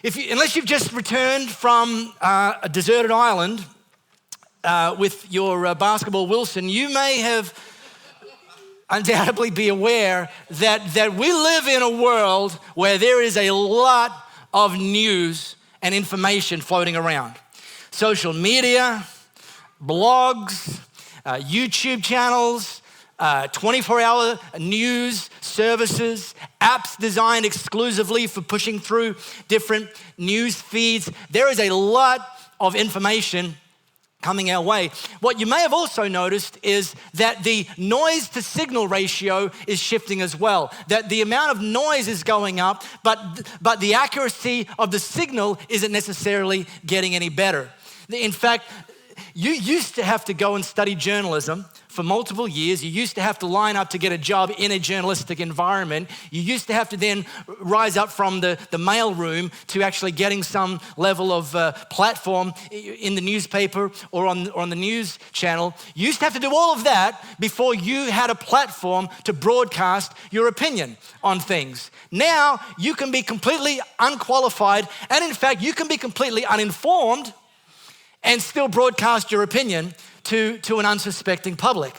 Unless you've just returned from a deserted island with your basketball Wilson, you may have undoubtedly be aware that we live in a world where there is a lot of news and information floating around. Social media, blogs, YouTube channels, 24-hour news services, apps designed exclusively for pushing through different news feeds. There is a lot of information coming our way. What you may have also noticed is that the noise to signal ratio is shifting as well. That the amount of noise is going up, but the accuracy of the signal isn't necessarily getting any better. In fact, you used to have to go and study journalism for multiple years. You used to have to line up to get a job in a journalistic environment. You used to have to then rise up from the mailroom to actually getting some level of platform in the newspaper or on the news channel. You used to have to do all of that before you had a platform to broadcast your opinion on things. Now, you can be completely unqualified, and in fact, you can be completely uninformed and still broadcast your opinion to an unsuspecting public.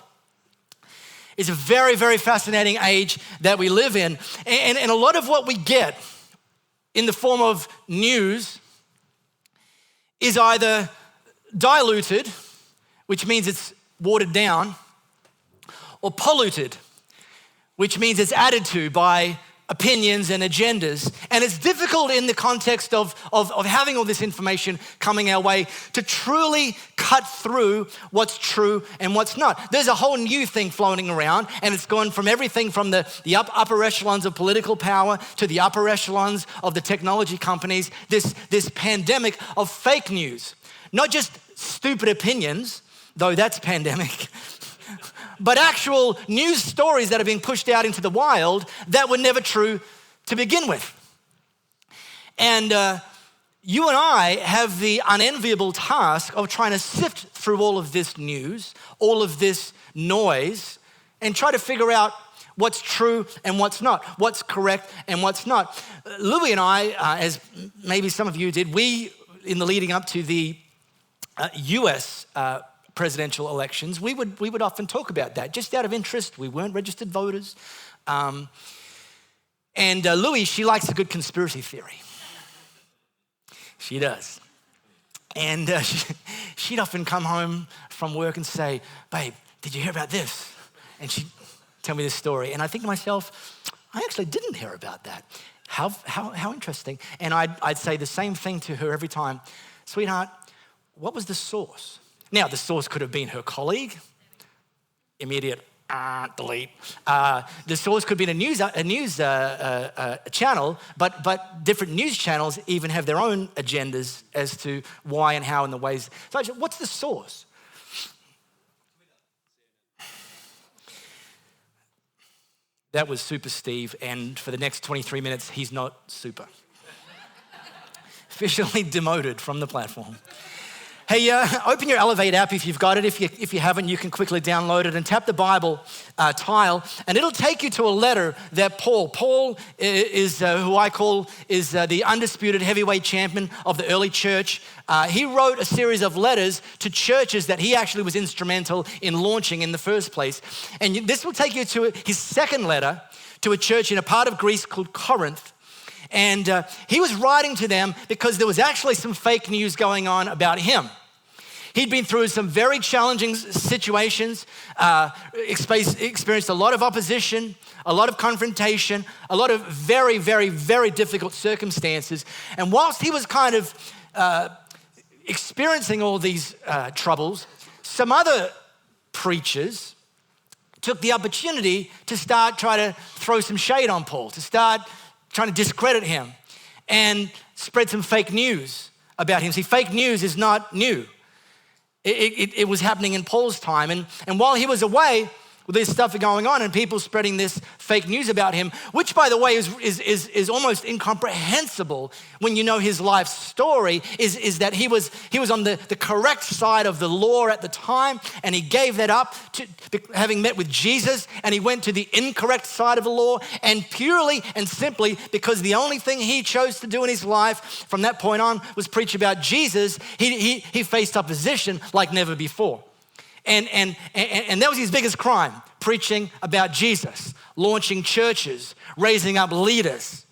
It's a very, very fascinating age that we live in. And a lot of what we get in the form of news is either diluted, which means it's watered down, or polluted, which means it's added to by opinions and agendas. And it's difficult in the context of having all this information coming our way to truly cut through what's true and what's not. There's a whole new thing floating around, and it's gone from everything from the upper echelons of political power to the upper echelons of the technology companies, this pandemic of fake news. Not just stupid opinions, though that's pandemic, but actual news stories that are being pushed out into the wild that were never true to begin with. And you and I have the unenviable task of trying to sift through all of this news, all of this noise, and try to figure out what's true and what's not, what's correct and what's not. Louis and I, as maybe some of you did, we, in the leading up to the US presidential elections, we would often talk about that, just out of interest. We weren't registered voters. And Louis, she likes a good conspiracy theory. She does. And she'd often come home from work and say, babe, did you hear about this? And she'd tell me this story. And I think to myself, I actually didn't hear about that. How interesting. And I'd say the same thing to her every time. Sweetheart, what was the source? Now, the source could have been her colleague, immediate delete. The source could be a news channel, but different news channels even have their own agendas as to why and how and the ways. So what's the source? That was Super Steve, and for the next 23 minutes, he's not super. Officially demoted from the platform. Hey, open your Elevate app if you've got it. If you haven't, you can quickly download it and tap the Bible tile, and it'll take you to a letter that Paul is who I call is the undisputed heavyweight champion of the early church. He wrote a series of letters to churches that he actually was instrumental in launching in the first place. And this will take you to his second letter to a church in a part of Greece called Corinth. And he was writing to them because there was actually some fake news going on about him. He'd been through some very challenging situations, experienced a lot of opposition, a lot of confrontation, a lot of very, very, very difficult circumstances. And whilst he was kind of experiencing all these troubles, some other preachers took the opportunity to start trying to throw some shade on Paul, to start trying to discredit him and spread some fake news about him. See, fake news is not new. It was happening in Paul's time. And while he was away, with this stuff going on and people spreading this fake news about him, which, by the way, is almost incomprehensible when you know his life story, is that he was on the correct side of the law at the time, and he gave that up to having met with Jesus, and he went to the incorrect side of the law, and purely and simply because the only thing he chose to do in his life from that point on was preach about Jesus, he faced opposition like never before. And that was his biggest crime, preaching about Jesus, launching churches, raising up leaders.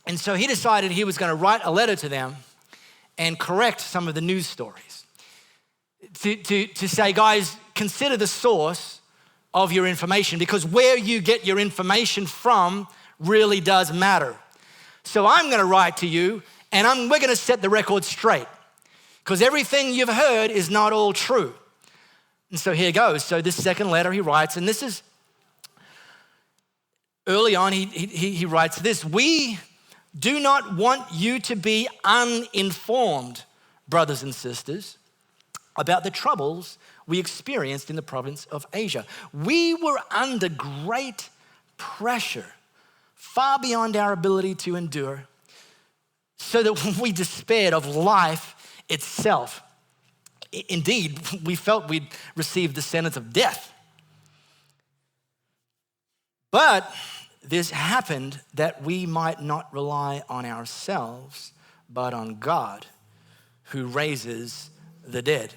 And so he decided he was going to write a letter to them and correct some of the news stories. To say, guys, consider the source of your information, because where you get your information from really does matter. So I'm going to write to you, and we're going to set the record straight, because everything you've heard is not all true. And so here goes. So this second letter he writes, and this is early on, he writes this: "We do not want you to be uninformed, brothers and sisters, about the troubles we experienced in the province of Asia. We were under great pressure, far beyond our ability to endure, so that we despaired of life itself. Indeed, we felt we'd received the sentence of death. But this happened that we might not rely on ourselves, but on God, who raises the dead.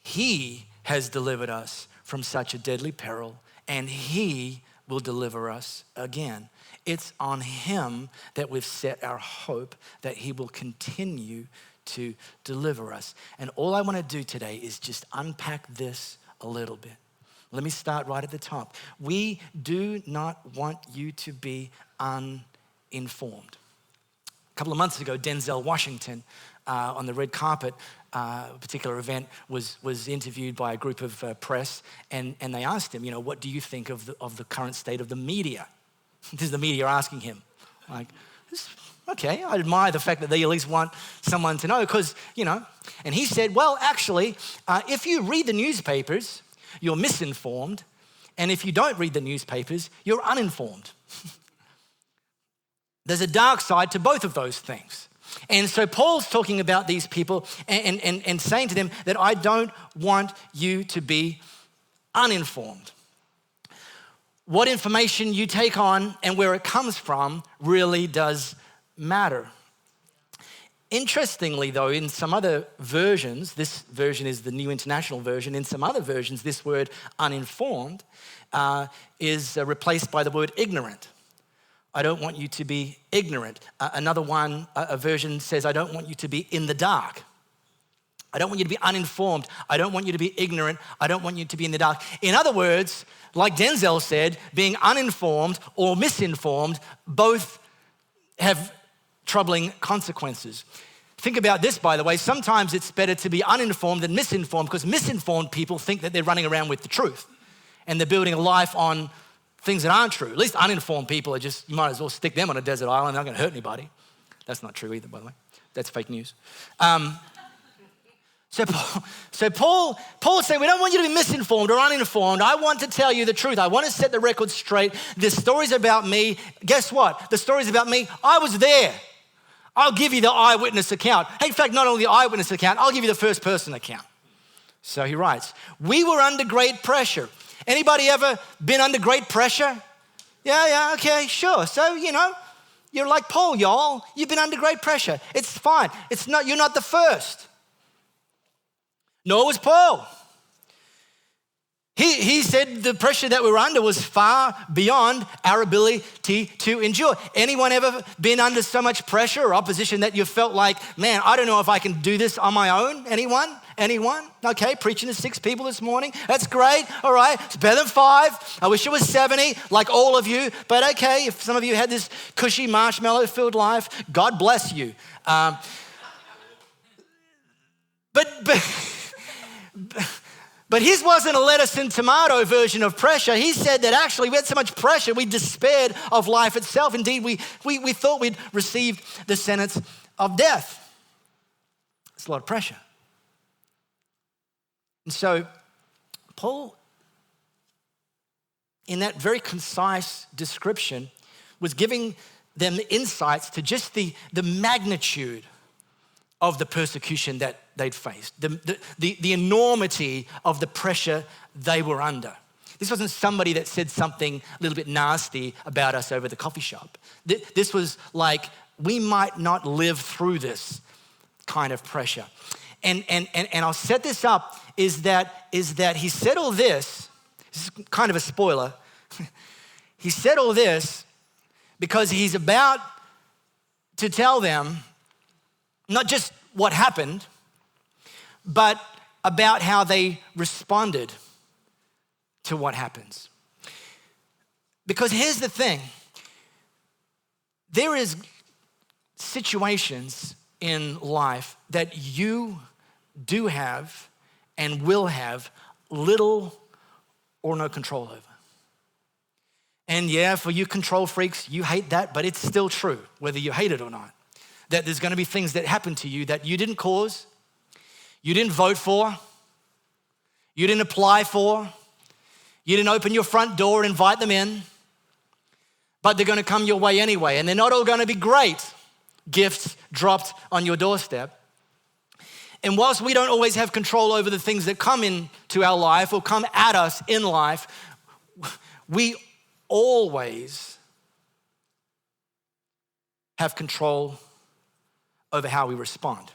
He has delivered us from such a deadly peril, and he will deliver us again. It's on him that we've set our hope that he will continue to deliver us." And all I want to do today is just unpack this a little bit. Let me start right at the top. We do not want you to be uninformed. A couple of months ago, Denzel Washington on the red carpet, a particular event, was interviewed by a group of press, and they asked him, what do you think of the current state of the media? This is the media asking him. Okay, I admire the fact that they at least want someone to know, because, and he said, well, actually, if you read the newspapers, you're misinformed, and if you don't read the newspapers, you're uninformed. There's a dark side to both of those things. And so Paul's talking about these people and saying to them that I don't want you to be uninformed. What information you take on and where it comes from really does matter. Interestingly, though, in some other versions, this version is the New International Version, in some other versions, this word uninformed is replaced by the word ignorant. I don't want you to be ignorant. Another one, a version says, I don't want you to be in the dark. I don't want you to be uninformed. I don't want you to be ignorant. I don't want you to be in the dark. In other words, like Denzel said, being uninformed or misinformed both have troubling consequences. Think about this, by the way. Sometimes it's better to be uninformed than misinformed, because misinformed people think that they're running around with the truth and they're building a life on things that aren't true. At least uninformed people are just, you might as well stick them on a desert island. They're not going to hurt anybody. That's not true either, by the way. That's fake news. So Paul saying, we don't want you to be misinformed or uninformed. I want to tell you the truth. I want to set the record straight. This story's about me. Guess what? The story's about me. I was there. I'll give you the eyewitness account. In fact, not only the eyewitness account, I'll give you the first person account. So he writes, we were under great pressure. Anybody ever been under great pressure? Yeah, okay, sure. So, you're like Paul, y'all. You've been under great pressure. It's fine. You're not the first. Nor was Paul. He said the pressure that we were under was far beyond our ability to endure. Anyone ever been under so much pressure or opposition that you felt like, man, I don't know if I can do this on my own? Anyone? Okay, preaching to 6 people this morning. That's great. All right, it's better than 5. I wish it was 70, like all of you. But okay, if some of you had this cushy, marshmallow-filled life, God bless you. But his wasn't a lettuce and tomato version of pressure. He said that actually we had so much pressure, we despaired of life itself. Indeed, we thought we'd received the sentence of death. It's a lot of pressure. And so Paul, in that very concise description, was giving them insights to just the magnitude of the persecution that they'd faced, the enormity of the pressure they were under. This wasn't somebody that said something a little bit nasty about us over the coffee shop. This was like, we might not live through this kind of pressure. And I'll set this up, is that he said all this is kind of a spoiler. He said all this because he's about to tell them not just what happened, but about how they responded to what happens. Because here's the thing, there is situations in life that you do have and will have little or no control over. And yeah, for you control freaks, you hate that, but it's still true, whether you hate it or not. That there's gonna be things that happen to you that you didn't cause, you didn't vote for, you didn't apply for, you didn't open your front door and invite them in, but they're gonna come your way anyway. And they're not all gonna be great gifts dropped on your doorstep. And whilst we don't always have control over the things that come into our life or come at us in life, we always have control over how we respond.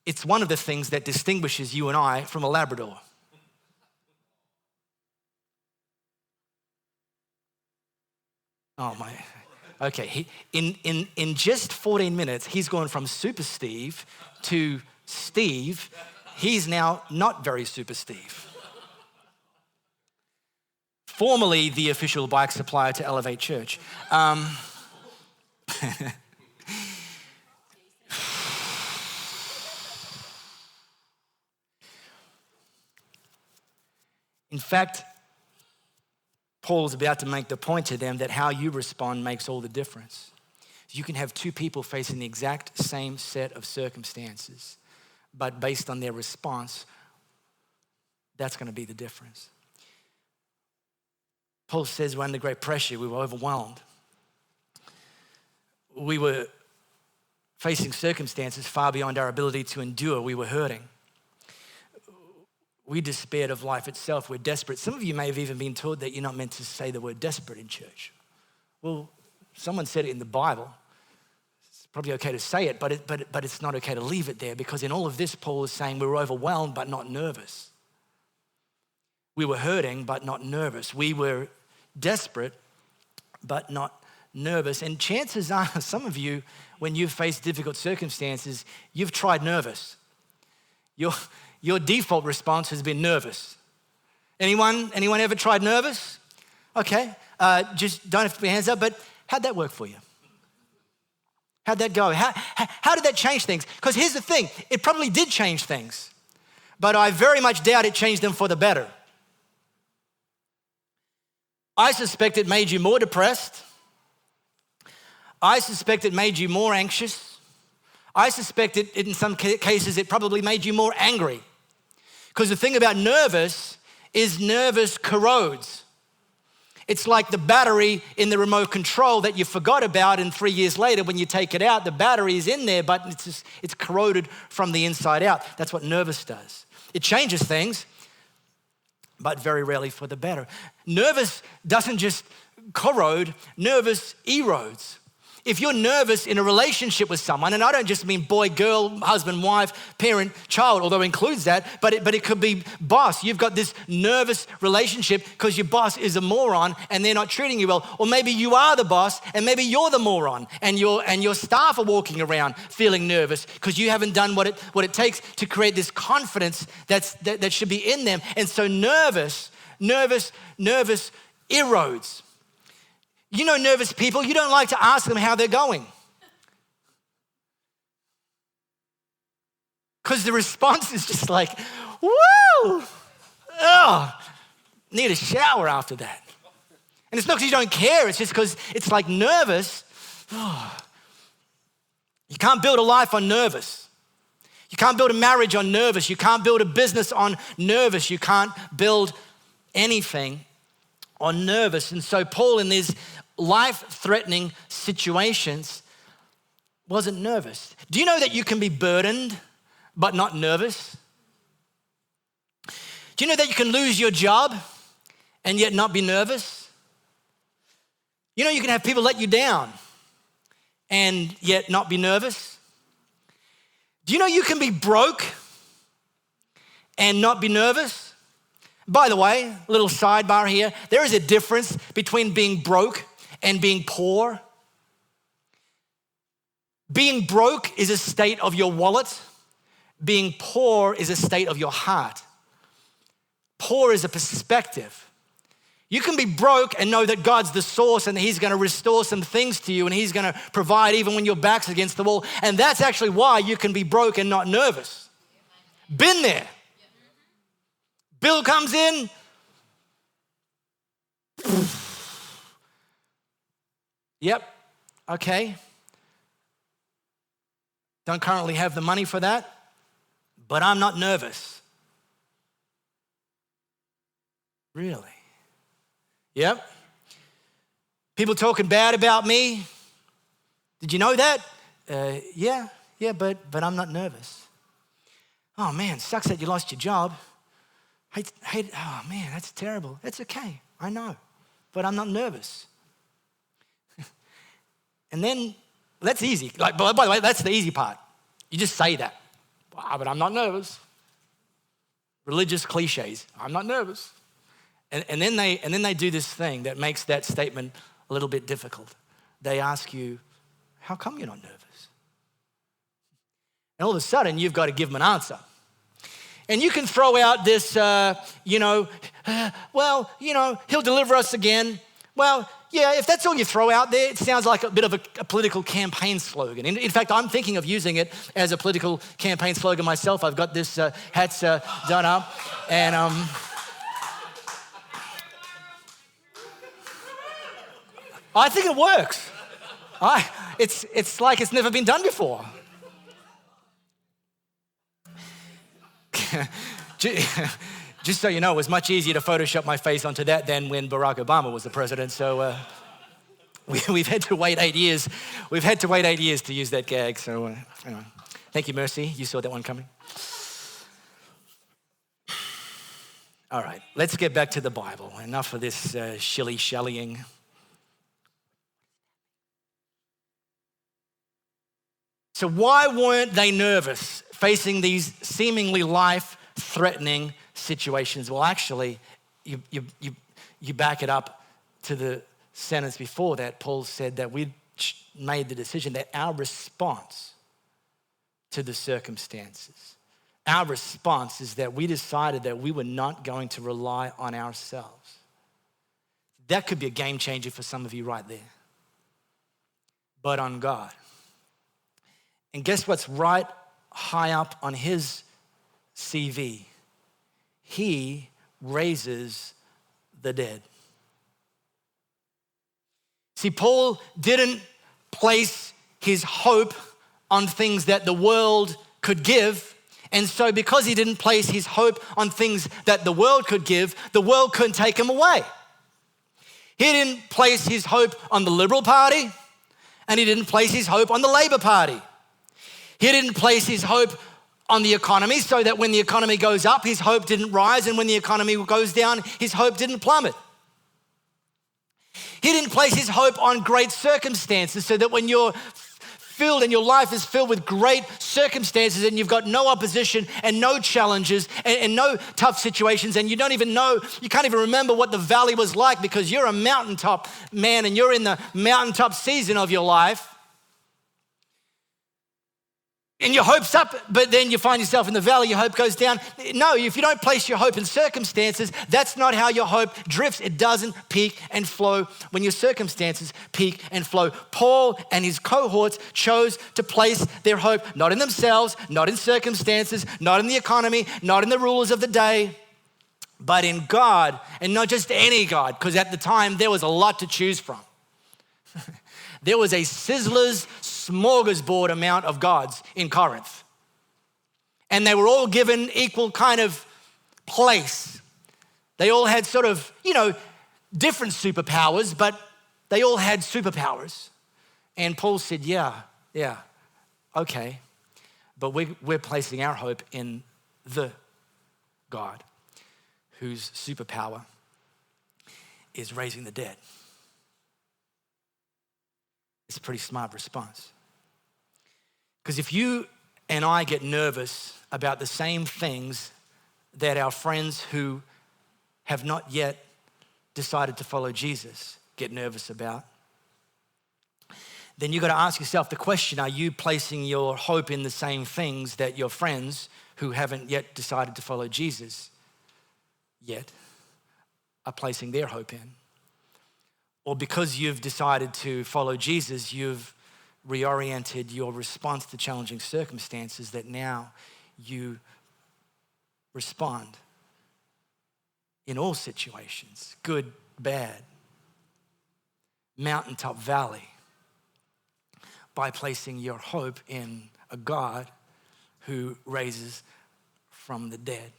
It's one of the things that distinguishes you and I from a Labrador. Oh my, okay. In just 14 minutes, he's gone from Super Steve to Steve. He's now not very Super Steve. Formerly the official bike supplier to Elevate Church. In fact, Paul is about to make the point to them that how you respond makes all the difference. You can have two people facing the exact same set of circumstances, but based on their response, that's going to be the difference. Paul says we're under great pressure, we were overwhelmed. We were facing circumstances far beyond our ability to endure. We were hurting. We despaired of life itself. We're desperate. Some of you may have even been told that you're not meant to say the word desperate in church. Well, someone said it in the Bible. It's probably okay to say it, but it's not okay to leave it there, because in all of this, Paul is saying we were overwhelmed but not nervous. We were hurting but not nervous. We were desperate but not nervous. And chances are, some of you, when you've faced difficult circumstances, you've tried nervous. Your default response has been nervous. Anyone ever tried nervous? Okay, just don't have to put your hands up, but how'd that work for you? How'd that go? How did that change things? Because here's the thing, it probably did change things, but I very much doubt it changed them for the better. I suspect it made you more depressed. I suspect it made you more anxious. I suspect it, in some cases, it probably made you more angry. Because the thing about nervous is nervous corrodes. It's like the battery in the remote control that you forgot about, and 3 years later when you take it out, the battery is in there, but it's corroded from the inside out. That's what nervous does. It changes things, but very rarely for the better. Nervous doesn't just corrode, nervous erodes. If you're nervous in a relationship with someone, and I don't just mean boy, girl, husband, wife, parent, child, although it includes that, but it could be boss. You've got this nervous relationship because your boss is a moron and they're not treating you well. Or maybe you are the boss and maybe you're the moron and your staff are walking around feeling nervous because you haven't done what it takes to create this confidence that should be in them. And so nervous erodes. You know nervous people, you don't like to ask them how they're going. Because the response is just like, woo, oh, need a shower after that. And it's not because you don't care, it's just because it's like nervous. Oh. You can't build a life on nervous. You can't build a marriage on nervous. You can't build a business on nervous. You can't build anything on nervous. And so Paul, in these life-threatening situations, wasn't nervous. Do you know that you can be burdened but not nervous? Do you know that you can lose your job and yet not be nervous? You know you can have people let you down and yet not be nervous? Do you know you can be broke and not be nervous? By the way, a little sidebar here, there is a difference between being broke and being poor. Being broke is a state of your wallet. Being poor is a state of your heart. Poor is a perspective. You can be broke and know that God's the source and he's gonna restore some things to you and he's gonna provide even when your back's against the wall. And that's actually why you can be broke and not nervous. Been there. Bill comes in. Yep, okay. Don't currently have the money for that, but I'm not nervous. Really? Yep. People talking bad about me. Did you know that? Yeah, but I'm not nervous. Oh man, sucks that you lost your job. Oh man, that's terrible. It's okay, I know, but I'm not nervous. And then, that's easy. Like, by the way, that's the easy part. You just say that. Wow, but I'm not nervous. Religious cliches. I'm not nervous. And then they do this thing that makes that statement a little bit difficult. They ask you, how come you're not nervous? And all of a sudden, you've got to give them an answer. And you can throw out this, he'll deliver us again. Well, yeah, if that's all you throw out there, it sounds like a bit of a political campaign slogan. In fact, I'm thinking of using it as a political campaign slogan myself. I've got this hats done up, and I think it works. It's like it's never been done before. Just so you know, it was much easier to Photoshop my face onto that than when Barack Obama was the president. So we've had to wait 8 years. We've had to wait 8 years to use that gag. So anyway, thank you, Mercy. You saw that one coming. All right, let's get back to the Bible. Enough of this shilly-shallying. So why weren't they nervous facing these seemingly life-threatening situations? Well, actually, you back it up to the sentence before that. Paul said that we made the decision that our response to the circumstances, our response is that we decided that we were not going to rely on ourselves. That could be a game changer for some of you right there. But on God. And guess what's right high up on his CV? He raises the dead. See, Paul didn't place his hope on things that the world could give. And so because he didn't place his hope on things that the world could give, the world couldn't take him away. He didn't place his hope on the Liberal Party, and he didn't place his hope on the Labor Party. He didn't place his hope on the economy so that when the economy goes up, his hope didn't rise, and when the economy goes down, his hope didn't plummet. He didn't place his hope on great circumstances so that when you're filled and your life is filled with great circumstances and you've got no opposition and no challenges and no tough situations and you can't even remember what the valley was like because you're a mountaintop man and you're in the mountaintop season of your life. And your hope's up, but then you find yourself in the valley, your hope goes down. No, if you don't place your hope in circumstances, that's not how your hope drifts. It doesn't peak and flow when your circumstances peak and flow. Paul and his cohorts chose to place their hope not in themselves, not in circumstances, not in the economy, not in the rulers of the day, but in God, and not just any God, because at the time there was a lot to choose from. There was a Sizzler's smorgasbord amount of gods in Corinth. and they were all given equal kind of place. They all had sort of, different superpowers, but they all had superpowers. And Paul said, yeah, okay. But we're placing our hope in the God whose superpower is raising the dead. It's a pretty smart response. Because if you and I get nervous about the same things that our friends who have not yet decided to follow Jesus get nervous about, then you've got to ask yourself the question, are you placing your hope in the same things that your friends who haven't yet decided to follow Jesus yet are placing their hope in? Or because you've decided to follow Jesus, you've reoriented your response to challenging circumstances that now you respond in all situations, good, bad, mountaintop, valley, by placing your hope in a God who raises from the dead.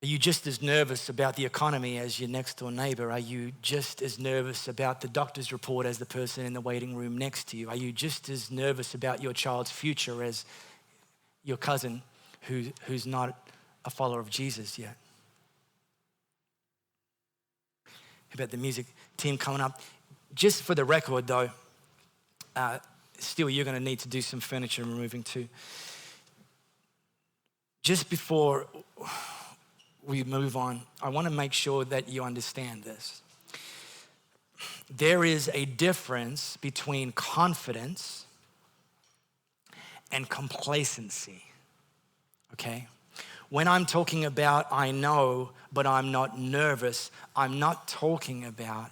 Are you just as nervous about the economy as your next door neighbor? Are you just as nervous about the doctor's report as the person in the waiting room next to you? Are you just as nervous about your child's future as your cousin who's not a follower of Jesus yet? How about the music team coming up? Just for the record though, still you're gonna need to do some furniture removing too. Just before we move on, I wanna make sure that you understand this. There is a difference between confidence and complacency, okay? When I'm talking about I know, but I'm not nervous, I'm not talking about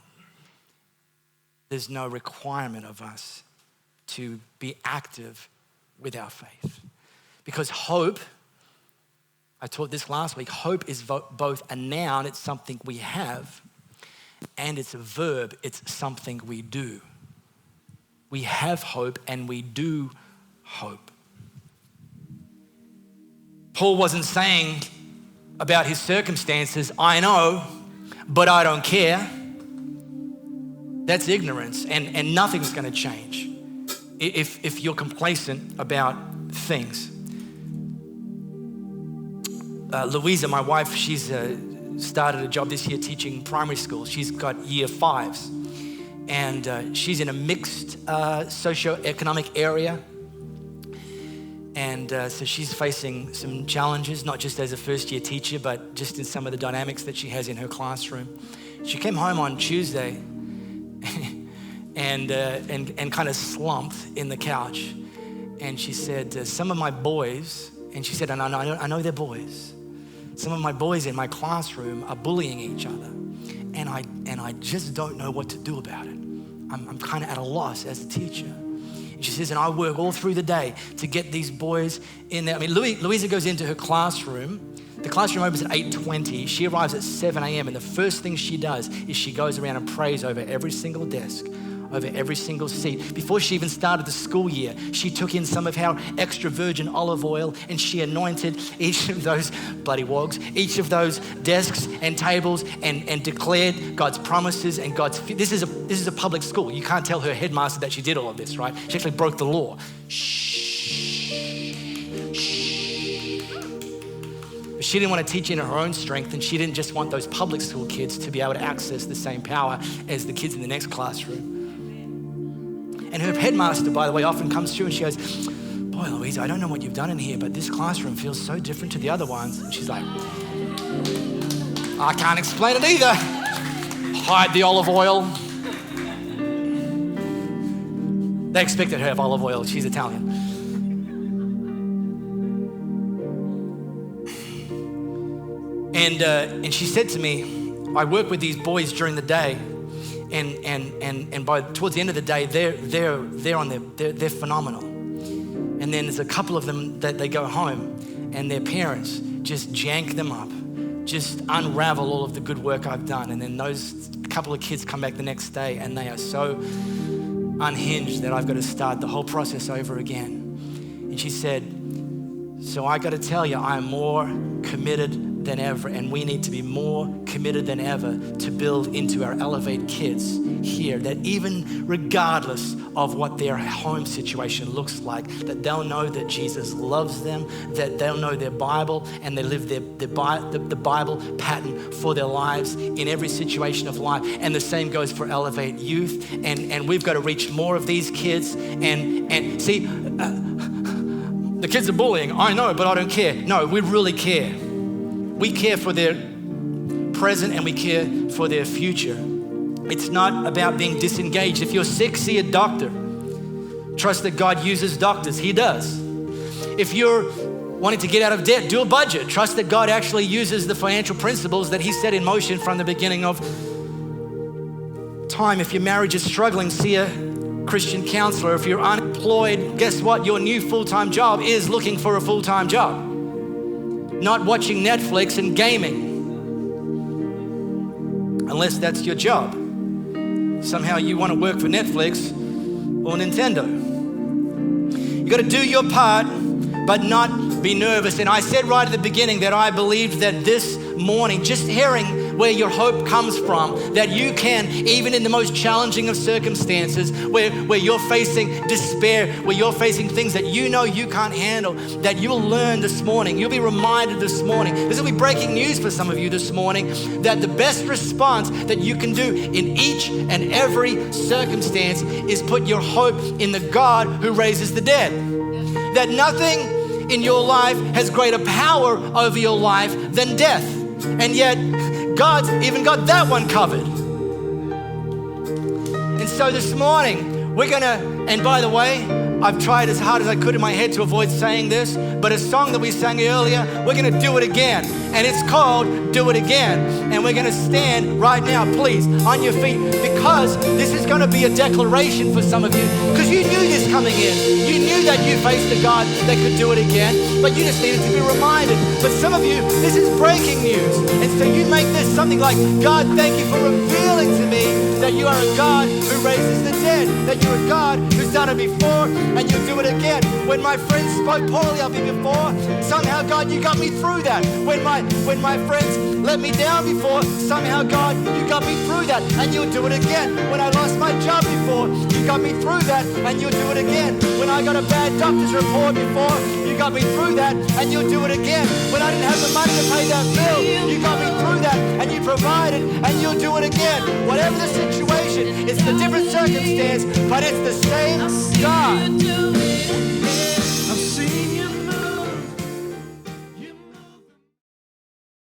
there's no requirement of us to be active with our faith. Because hope, I taught this last week, hope is both a noun, it's something we have, and it's a verb, it's something we do. We have hope and we do hope. Paul wasn't saying about his circumstances, I know, but I don't care. That's ignorance, and nothing's gonna change if you're complacent about things. Louisa, my wife, she's started a job this year teaching primary school. She's got year 5s, and she's in a mixed socioeconomic area. And so she's facing some challenges, not just as a first year teacher, but just in some of the dynamics that she has in her classroom. She came home on Tuesday and kind of slumped in the couch. And she said, some of my boys, and she said, and I know they're boys, some of my boys in my classroom are bullying each other. And I just don't know what to do about it. I'm kind of at a loss as a teacher. She says, and I work all through the day to get these boys in there. I mean, Louisa goes into her classroom. The classroom opens at 8:20. She arrives at 7 a.m. And the first thing she does is she goes around and prays over every single desk, over every single seat. Before she even started the school year, she took in some of our extra virgin olive oil and she anointed each of those bloody wogs, each of those desks and tables and declared God's promises and God's, this is a public school. You can't tell her headmaster that she did all of this, right? She actually broke the law. Shh. But she didn't want to teach in her own strength, and she didn't just want those public school kids to be able to access the same power as the kids in the next classroom. And her headmaster, by the way, often comes through and she goes, boy, Louisa, I don't know what you've done in here, but this classroom feels so different to the other ones. And she's like, I can't explain it either. Hide the olive oil. They expected her to have olive oil. She's Italian. And she said to me, I work with these boys during the day. And by towards the end of the day, they're phenomenal. And then there's a couple of them that they go home and their parents just jank them up, just unravel all of the good work I've done. And then those couple of kids come back the next day and they are so unhinged that I've got to start the whole process over again. And she said, so I got to tell you, I'm more committed than ever, and we need to be more committed than ever to build into our Elevate kids here, that even regardless of what their home situation looks like, that they'll know that Jesus loves them, that they'll know their Bible, and they live the Bible pattern for their lives in every situation of life. And the same goes for Elevate Youth, and we've got to reach more of these kids. And see, the kids are bullying, I know, but I don't care. No, we really care. We care for their present and we care for their future. It's not about being disengaged. If you're sick, see a doctor. Trust that God uses doctors. He does. If you're wanting to get out of debt, do a budget. Trust that God actually uses the financial principles that He set in motion from the beginning of time. If your marriage is struggling, see a Christian counselor. If you're unemployed, guess what? Your new full-time job is looking for a full-time job, not watching Netflix and gaming, unless that's your job. Somehow you want to work for Netflix or Nintendo. You got to do your part, but not be nervous. And I said right at the beginning that I believed that this morning, just hearing where your hope comes from, that you can, even in the most challenging of circumstances, where you're facing despair, where you're facing things that you know you can't handle, that you'll learn this morning, you'll be reminded this morning. This will be breaking news for some of you this morning, that the best response that you can do in each and every circumstance is put your hope in the God who raises the dead. That nothing in your life has greater power over your life than death. And yet, God's even got that one covered. And so this morning, we're gonna, and by the way, I've tried as hard as I could in my head to avoid saying this, but a song that we sang earlier, we're gonna do it again. And it's called Do It Again. And we're gonna stand right now, please, on your feet, because this is gonna be a declaration for some of you, because you knew this coming in. You knew that you faced a God that could do it again, but you just needed to be reminded. But some of you, this is breaking news. And so you make this something like, God, thank you for revealing to me that you are a God who raises the dead, that you're a God who's done it before, and you'll do it again. When my friends spoke poorly of me before, somehow, God, you got me through that. When my friends let me down before, somehow, God, you got me through that, and you'll do it again. When I lost my job before, you got me through that, and you'll do it again. When I got a bad doctor's report before, you got me through that, and you'll do it again. When I didn't have the money to pay that bill, you got me through that, and you provided, and you'll do it again. Whatever the situation, it's a different circumstance, but it's the same God.